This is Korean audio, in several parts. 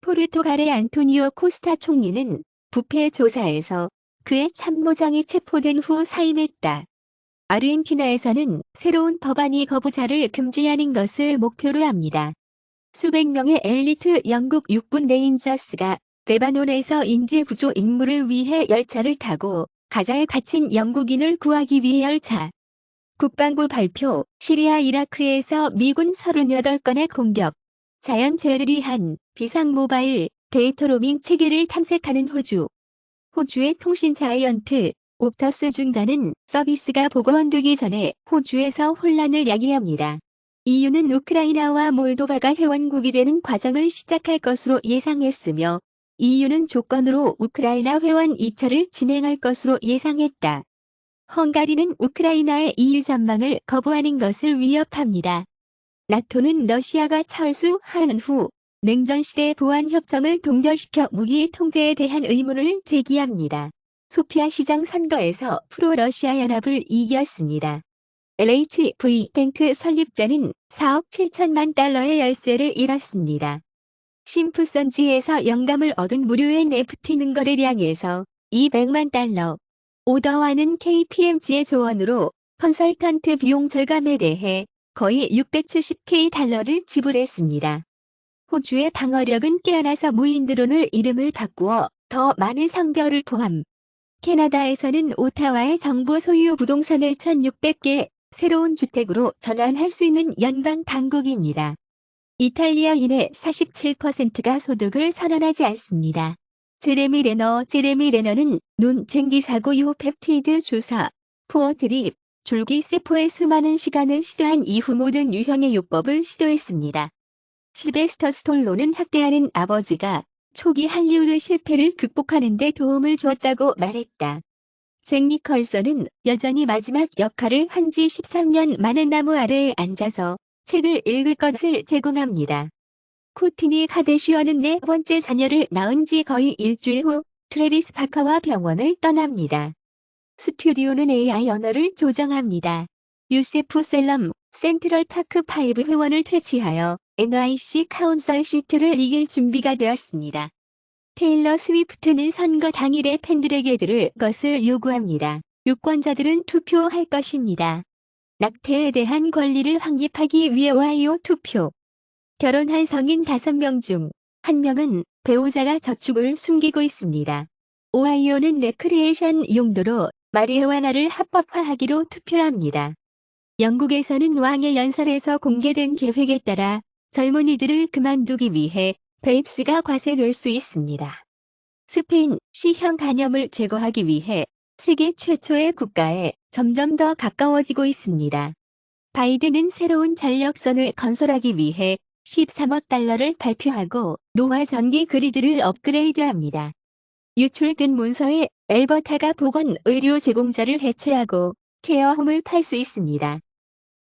포르투갈의 안토니오 코스타 총리는 부패 조사에서 그의 참모장이 체포된 후 사임했다. 아르헨티나에서는 새로운 법안이 거부자를 금지하는 것을 목표로 합니다. 수백 명의 엘리트 영국 육군 레인저스가 레바논에서 인질 구조 임무를 위해 열차를 타고 가자에 갇힌 영국인을 구하기 위해 열차. 국방부 발표, 시리아 이라크에서 미군 38건의 공격. 자연재해를 위한 비상 모바일 데이터 로밍 체계를 탐색하는 호주. 호주의 통신 자이언트 옵터스 중단은 서비스가 복원되기 전에 호주에서 혼란을 야기합니다. EU는 우크라이나와 몰도바가 회원국이 되는 과정을 시작할 것으로 예상했으며 EU는 조건으로 우크라이나 회원 입찰을 진행할 것으로 예상했다. 헝가리는 우크라이나의 EU 전망을 거부하는 것을 위협합니다. 나토는 러시아가 철수한 후 냉전시대 보안협정을 동결시켜 무기 통제에 대한 의문을 제기합니다. 소피아 시장 선거에서 프로러시아 연합을 이겼습니다. LHV 뱅크 설립자는 4억 7천만 달러의 열쇠를 잃었습니다. 심프선지에서 영감을 얻은 무료의 NFT 능거래량에서 200만 달러. 오더와는 KPMG의 조언으로 컨설턴트 비용 절감에 대해 거의 670K 달러를 지불했습니다. 호주의 방어력은 깨어나서 무인 드론을 이름을 바꾸어 더 많은 성별을 포함. 캐나다에서는 오타와의 정부 소유 부동산을 1,600개 새로운 주택으로 전환할 수 있는 연방 당국입니다. 이탈리아인의 47%가 소득을 선언하지 않습니다. 제레미 레너는 눈 쟁기 사고 이후 펩티드 주사, 포어 드립, 줄기세포의 수많은 시간을 시도한 이후 모든 유형의 요법을 시도했습니다. 실베스터 스톨론은 학대하는 아버지가 초기 할리우드 실패를 극복하는 데 도움을 주었다고 말했다. 잭 니컬슨은 여전히 마지막 역할을 한 지 13년 만에 나무 아래에 앉아서 책을 읽을 것을 제공합니다. 코트니 카데시언은 네 번째 자녀를 낳은 지 거의 일주일 후 트래비스 파커와 병원을 떠납니다. 스튜디오는 AI 언어를 조정합니다. 유세프 셀럼, 센트럴 파크 5 회원을 퇴치하여 NYC 카운슬 시트를 이길 준비가 되었습니다. 테일러 스위프트는 선거 당일에 팬들에게 들을 것을 요구합니다. 유권자들은 투표할 것입니다. 낙태에 대한 권리를 확립하기 위해 오하이오 투표. 결혼한 성인 5명 중 1명은 배우자가 저축을 숨기고 있습니다. 오하이오는 레크리에이션 용도로 마리후아나를 합법화하기로 투표합니다. 영국에서는 왕의 연설에서 공개된 계획에 따라 젊은이들을 그만두기 위해 베입스가 과세될 수 있습니다. 스페인 C형 간염을 제거하기 위해 세계 최초의 국가에 점점 더 가까워지고 있습니다. 바이든은 새로운 전력선을 건설하기 위해 13억 달러를 발표하고 노화 전기 그리드를 업그레이드합니다. 유출된 문서에 엘버타가 보건 의료 제공자를 해체하고 케어홈을 팔 수 있습니다.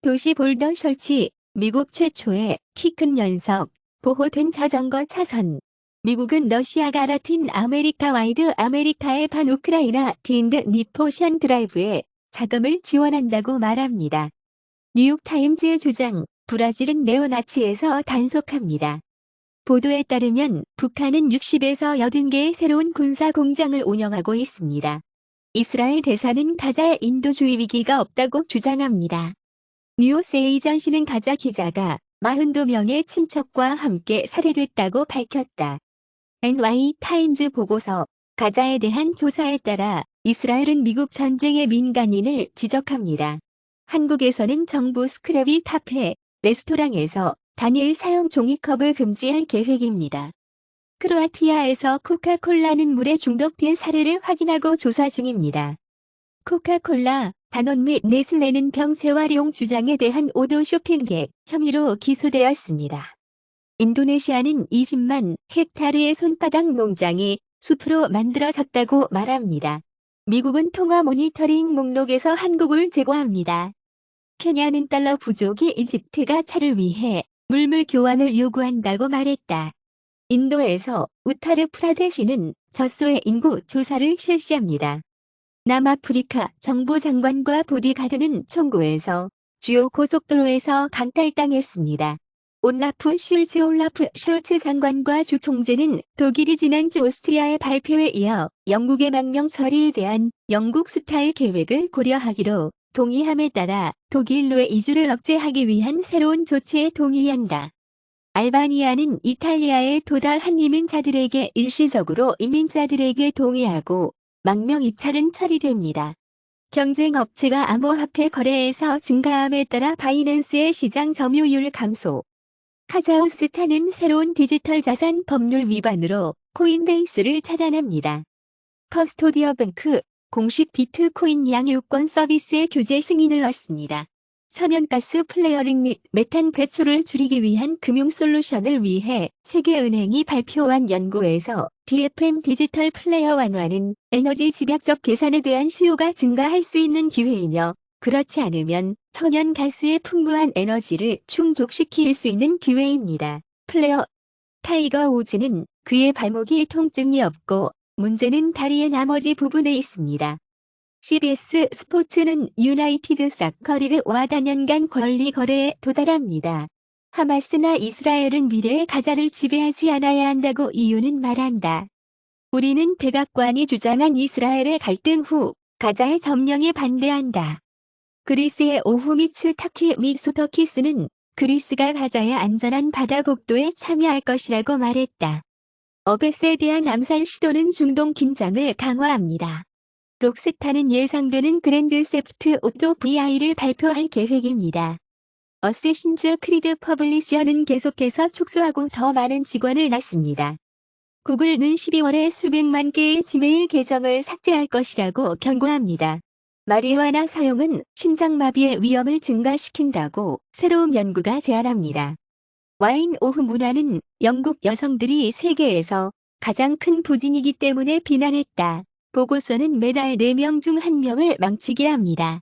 도시 볼더 설치, 미국 최초의 키 큰 연석, 보호된 자전거 차선. 미국은 러시아가 라틴 아메리카 와이드 아메리카의 반 우크라이나 딘드 니포션 드라이브에 자금을 지원한다고 말합니다. 뉴욕타임즈 주장, 브라질은 네오나치에서 단속합니다. 보도에 따르면 북한은 60에서 80개의 새로운 군사 공장을 운영하고 있습니다. 이스라엘 대사는 가자에 인도주의 위기가 없다고 주장합니다. 뉴스 에이전시는 가자 기자가 42명의 친척과 함께 살해됐다고 밝혔다. NY타임즈 보고서, 가자에 대한 조사에 따라 이스라엘은 미국 전쟁의 민간인을 지적합니다. 한국에서는 정부 스크래비 카페, 레스토랑에서 단일 사용 종이컵을 금지할 계획입니다. 크로아티아에서 코카콜라는 물에 중독된 사례를 확인하고 조사 중입니다. 코카콜라, 다논 및 네슬레는 병재활용 주장에 대한 오도 쇼핑객 혐의로 기소되었습니다. 인도네시아는 20만 헥타르의 손바닥 농장이 숲으로 만들어졌다고 말합니다. 미국은 통화 모니터링 목록에서 한국을 제거합니다. 케냐는 달러 부족이 이집트가 차를 위해 물물 교환을 요구한다고 말했다. 인도에서 우타르 프라데시는 젖소의 인구 조사를 실시합니다. 남아프리카 정부 장관과 보디가드는 총고에서 주요 고속도로에서 강탈당했습니다. 올라프 숄츠 장관과 주 총재는 독일이 지난주 오스트리아의 발표에 이어 영국의 망명 처리에 대한 영국 스타일 계획을 고려하기로 동의함에 따라 독일로의 이주를 억제하기 위한 새로운 조치에 동의한다. 알바니아는 이탈리아에 도달한 이민자들에게 일시적으로 이민자들에게 동의하고 망명 입찰은 처리됩니다. 경쟁 업체가 암호화폐 거래에서 증가함에 따라 바이낸스의 시장 점유율 감소. 카자흐스탄은 새로운 디지털 자산 법률 위반으로 코인베이스를 차단합니다. 커스토디어 뱅크 공식 비트코인 양육권 서비스의 규제 승인을 얻습니다. 천연가스 플레어링 및 메탄 배출을 줄이기 위한 금융 솔루션을 위해 세계은행이 발표한 연구에서 DFM 디지털 플레어 완화는 에너지 집약적 계산에 대한 수요가 증가할 수 있는 기회이며 그렇지 않으면 천연가스의 풍부한 에너지를 충족시킬 수 있는 기회입니다. 플레어 타이거 우즈는 그의 발목이 통증이 없고 문제는 다리의 나머지 부분에 있습니다. CBS 스포츠는 유나이티드 사커리그와 단연간 권리 거래에 도달합니다. 하마스나 이스라엘은 미래의 가자를 지배하지 않아야 한다고 이유는 말한다. 우리는 백악관이 주장한 이스라엘의 갈등 후 가자의 점령에 반대한다. 그리스의 오후미츠 타키 미소터키스는 그리스가 가자의 안전한 바다 복도에 참여할 것이라고 말했다. 어베스에 대한 암살 시도는 중동 긴장을 강화합니다. 록스타는 예상되는 그랜드 세프트 오토 VI를 발표할 계획입니다. 어쌔신즈 크리드 퍼블리셔는 계속해서 축소하고 더 많은 직원을 낳습니다. 구글은 12월에 수백만 개의 지메일 계정을 삭제할 것이라고 경고합니다. 마리화나 사용은 심장마비의 위험을 증가시킨다고 새로운 연구가 제안합니다. 와인 오후 문화는 영국 여성들이 세계에서 가장 큰 부진이기 때문에 비난했다. 보고서는 매달 4명 중 1명을 망치게 합니다.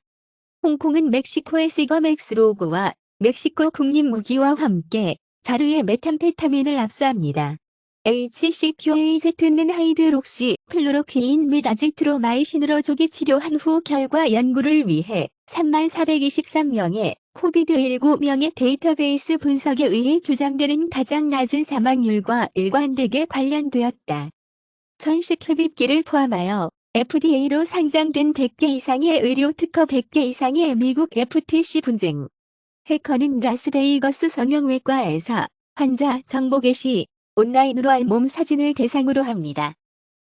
홍콩은 멕시코의 시거맥스 로고와 멕시코 국립무기와 함께 자루의 메탄페타민을 압수합니다. HCQAZ는 하이드록시 클로로퀴인 및 아지트로마이신으로 조기 치료한 후 결과 연구를 위해 3423명의 코비드-19명의 데이터베이스 분석에 의해 주장되는 가장 낮은 사망률과 일관되게 관련되었다. 전식 흡입기를 포함하여 FDA로 상장된 100개 이상의 의료 특허 100개 이상의 미국 FTC 분쟁. 해커는 라스베이거스 성형외과에서 환자 정보 게시, 온라인으로 알몸 사진을 대상으로 합니다.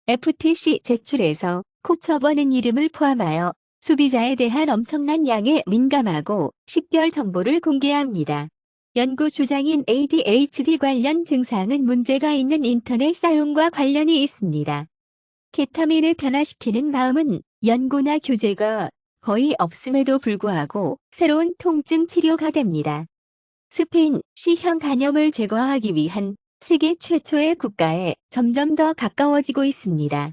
FTC 제출에서 코처버는 이름을 포함하여 소비자에 대한 엄청난 양에 민감하고 식별 정보를 공개합니다. 연구 주장인 ADHD 관련 증상은 문제가 있는 인터넷 사용과 관련이 있습니다. 케타민을 변화시키는 마음은 연고나 교제가 거의 없음에도 불구하고 새로운 통증 치료가 됩니다. 스페인 C형 간염을 제거하기 위한 세계 최초의 국가에 점점 더 가까워지고 있습니다.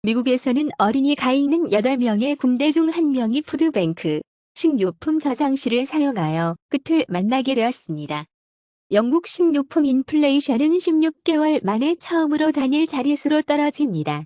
미국에서는 어린이가 있는 8명의 군대 중 1명이 푸드뱅크, 식료품 저장실을 사용하여 끝을 만나게 되었습니다. 영국 식료품 인플레이션은 16개월 만에 처음으로 단일 자릿수로 떨어집니다.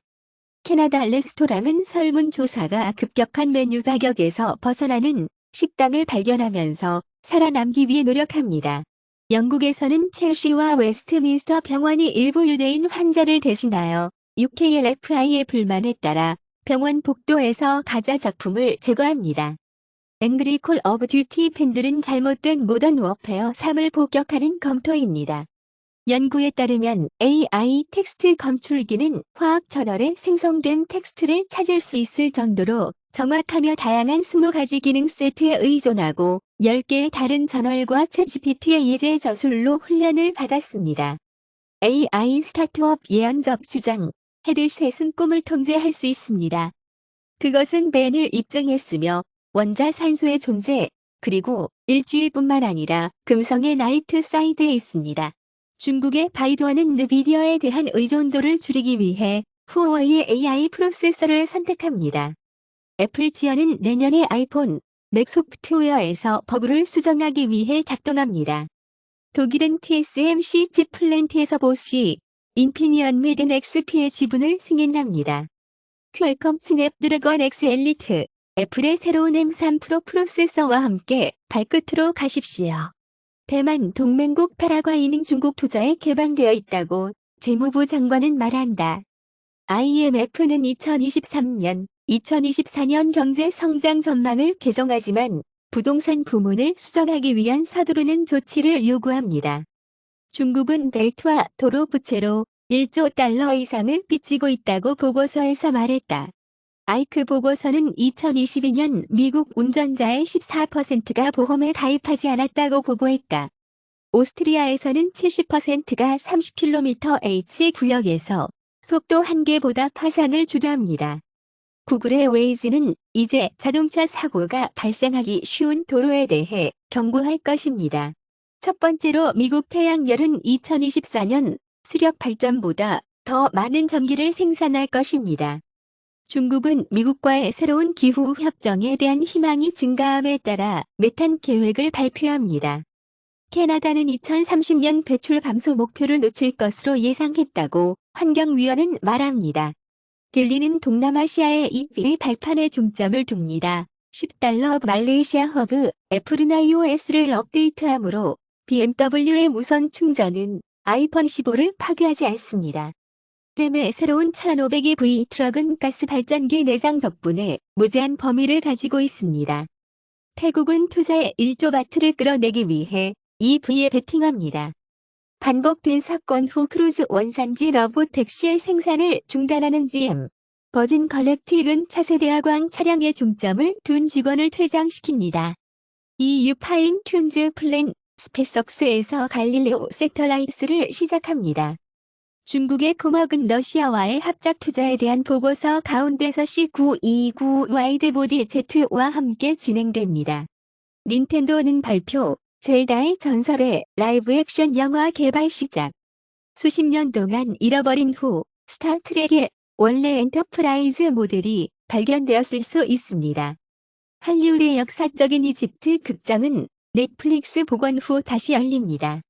캐나다 레스토랑은 설문조사가 급격한 메뉴 가격에서 벗어나는 식당을 발견하면서 살아남기 위해 노력합니다. 영국에서는 첼시와 웨스트민스터 병원이 일부 유대인 환자를 대신하여 UKLFI의 불만에 따라 병원 복도에서 가짜 작품을 제거합니다. 앵그리 콜 오브 듀티 팬들은 잘못된 모던 워페어 3을 복격하는 검토입니다. 연구에 따르면 AI 텍스트 검출기는 화학 저널에 생성된 텍스트를 찾을 수 있을 정도로 정확하며 다양한 20가지 기능 세트에 의존하고 10개의 다른 저널과 챗GPT의 예제 저술로 훈련을 받았습니다. AI 스타트업 예언적 주장, 헤드셋은 꿈을 통제할 수 있습니다. 그것은 벤을 입증했으며 원자산소의 존재, 그리고 일주일뿐만 아니라 금성의 나이트 사이드에 있습니다. 중국의 바이두어는 느비디어에 대한 의존도를 줄이기 위해 후어이의 AI 프로세서를 선택합니다. 애플지어는 내년에 아이폰, 맥 소프트웨어에서 버그를 수정하기 위해 작동합니다. 독일은 TSMC 칩 플랜트에서 보쉬, 인피니언 및 NXP의 지분을 승인합니다. 퀄컴 스냅드래건 X 엘리트, 애플의 새로운 M3 프로 프로세서와 함께 발끝으로 가십시오. 대만 동맹국 파라과이는 중국 투자에 개방되어 있다고 재무부 장관은 말한다. IMF는 2023년, 2024년 경제 성장 전망을 개정하지만 부동산 부문을 수정하기 위한 서두르는 조치를 요구합니다. 중국은 벨트와 도로 부채로 1조 달러 이상을 빚지고 있다고 보고서에서 말했다. 아이크 보고서는 2022년 미국 운전자의 14%가 보험에 가입하지 않았다고 보고했다. 오스트리아에서는 70%가 30km/h 구역에서 속도 한계보다 파산을 주도합니다. 구글의 웨이즈는 이제 자동차 사고가 발생하기 쉬운 도로에 대해 경고할 것입니다. 첫 번째로 미국 태양열은 2024년 수력 발전보다 더 많은 전기를 생산할 것입니다. 중국은 미국과의 새로운 기후 협정에 대한 희망이 증가함에 따라 메탄 계획을 발표합니다. 캐나다는 2030년 배출 감소 목표를 놓칠 것으로 예상했다고 환경위원회는 말합니다. 길리는 동남아시아의 EV 발판에 중점을 둡니다. 10달러 말레이시아 허브 애플은 iOS를 업데이트하므로 BMW의 무선 충전은 아이폰 15를 파괴하지 않습니다. 램의 새로운 1500EV 트럭은 가스 발전기 내장 덕분에 무제한 범위를 가지고 있습니다. 태국은 투자에 1조 바트를 끌어내기 위해 EV에 베팅합니다. 반복된 사건 후 크루즈 원산지 러브택시의 생산을 중단하는 GM. 버진 걸렉틱은 차세대화광 차량에 중점을 둔 직원을 퇴장시킵니다. EU 파인 튠즈 플랜 스페이스X에서 갈릴레오 세터라이트를 시작합니다. 중국의 코먹은 러시아와의 합작 투자에 대한 보고서 가운데서 C929 와이드보디 Z와 함께 진행됩니다. 닌텐도는 발표, 젤다의 전설의 라이브 액션 영화 개발 시작. 수십 년 동안 잃어버린 후 스타트rek의 원래 엔터프라이즈 모델이 발견되었을 수 있습니다. 할리우드의 역사적인 이집트 극장은 넷플릭스 복원 후 다시 열립니다.